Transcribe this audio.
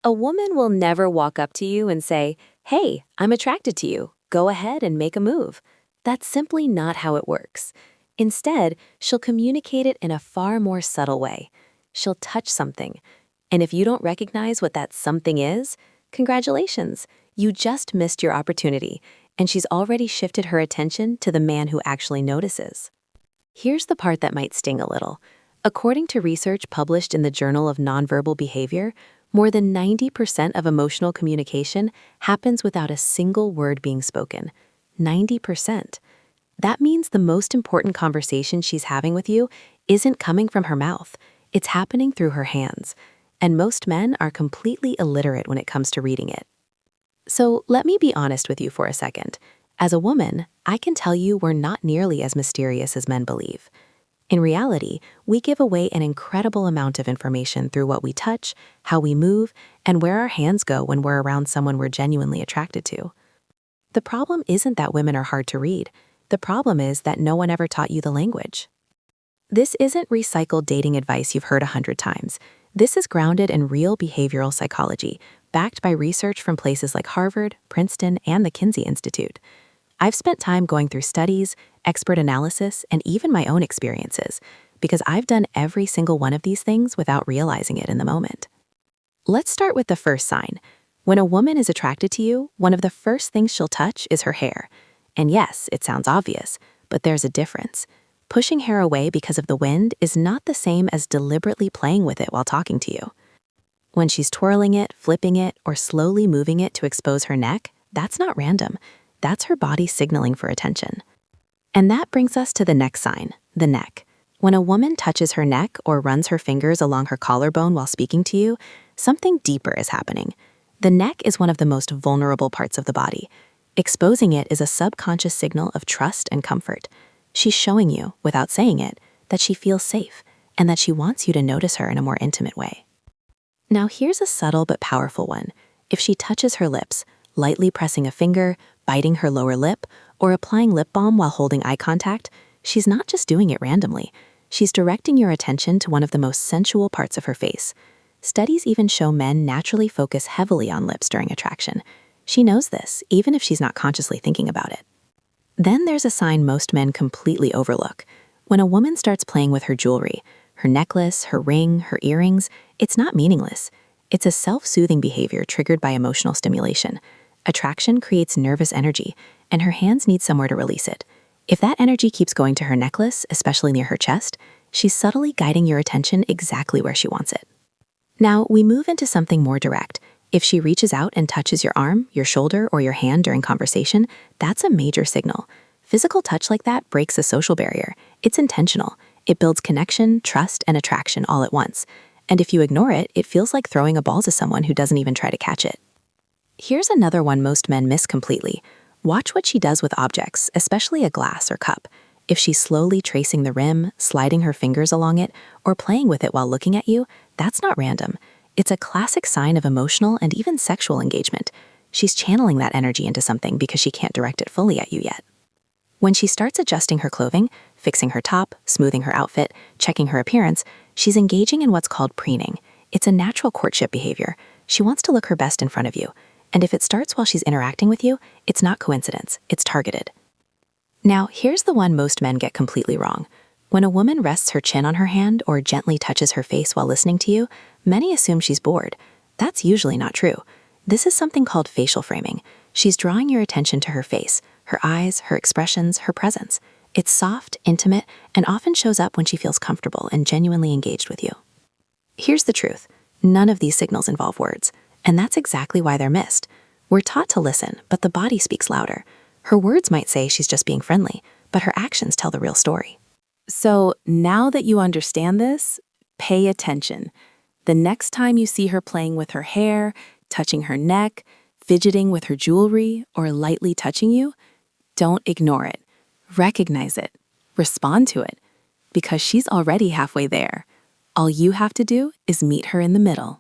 A woman will never walk up to you and say, "Hey, I'm attracted to you. Go ahead and make a move." That's simply not how it works. Instead, she'll communicate it in a far more subtle way. She'll touch something. And if you don't recognize what that something is, congratulations, you just missed your opportunity, and she's already shifted her attention to the man who actually notices. Here's the part that might sting a little. According to research published in the Journal of Nonverbal Behavior, more than 90% of emotional communication happens without a single word being spoken. 90%. That means the most important conversation she's having with you isn't coming from her mouth. It's happening through her hands. And most men are completely illiterate when it comes to reading it. So let me be honest with you for a second. As a woman, I can tell you we're not nearly as mysterious as men believe. In reality, we give away an incredible amount of information through what we touch, how we move, and where our hands go when we're around someone we're genuinely attracted to. The problem isn't that women are hard to read. The problem is that no one ever taught you the language. This isn't recycled dating advice you've heard 100 times. This is grounded in real behavioral psychology, backed by research from places like Harvard, Princeton, and the Kinsey Institute. I've spent time going through studies, expert analysis, and even my own experiences, because I've done every single one of these things without realizing it in the moment. Let's start with the first sign. When a woman is attracted to you, one of the first things she'll touch is her hair. And yes, it sounds obvious, but there's a difference. Pushing hair away because of the wind is not the same as deliberately playing with it while talking to you. When she's twirling it, flipping it, or slowly moving it to expose her neck, that's not random. That's her body signaling for attention. And that brings us to the next sign, the neck. When a woman touches her neck or runs her fingers along her collarbone while speaking to you, something deeper is happening. The neck is one of the most vulnerable parts of the body. Exposing it is a subconscious signal of trust and comfort. She's showing you, without saying it, that she feels safe and that she wants you to notice her in a more intimate way. Now here's a subtle but powerful one. If she touches her lips, lightly pressing a finger, biting her lower lip, or applying lip balm while holding eye contact, she's not just doing it randomly. She's directing your attention to one of the most sensual parts of her face. Studies even show men naturally focus heavily on lips during attraction. She knows this, even if she's not consciously thinking about it. Then there's a sign most men completely overlook. When a woman starts playing with her jewelry, her necklace, her ring, her earrings, it's not meaningless. It's a self-soothing behavior triggered by emotional stimulation. Attraction creates nervous energy, and her hands need somewhere to release it. If that energy keeps going to her necklace, especially near her chest, she's subtly guiding your attention exactly where she wants it. Now, we move into something more direct. If she reaches out and touches your arm, your shoulder, or your hand during conversation, that's a major signal. Physical touch like that breaks a social barrier. It's intentional. It builds connection, trust, and attraction all at once. And if you ignore it, it feels like throwing a ball to someone who doesn't even try to catch it. Here's another one most men miss completely. Watch what she does with objects, especially a glass or cup. If she's slowly tracing the rim, sliding her fingers along it, or playing with it while looking at you, that's not random. It's a classic sign of emotional and even sexual engagement. She's channeling that energy into something because she can't direct it fully at you yet. When she starts adjusting her clothing, fixing her top, smoothing her outfit, checking her appearance, she's engaging in what's called preening. It's a natural courtship behavior. She wants to look her best in front of you. And if it starts while she's interacting with you, it's not coincidence, it's targeted. Now, here's the one most men get completely wrong. When a woman rests her chin on her hand or gently touches her face while listening to you, many assume she's bored. That's usually not true. This is something called facial framing. She's drawing your attention to her face, her eyes, her expressions, her presence. It's soft, intimate, and often shows up when she feels comfortable and genuinely engaged with you. Here's the truth. None of these signals involve words. And that's exactly why they're missed. We're taught to listen, but the body speaks louder. Her words might say she's just being friendly, but her actions tell the real story. So now that you understand this, pay attention. The next time you see her playing with her hair, touching her neck, fidgeting with her jewelry, or lightly touching you, don't ignore it. Recognize it. Respond to it. Because she's already halfway there. All you have to do is meet her in the middle.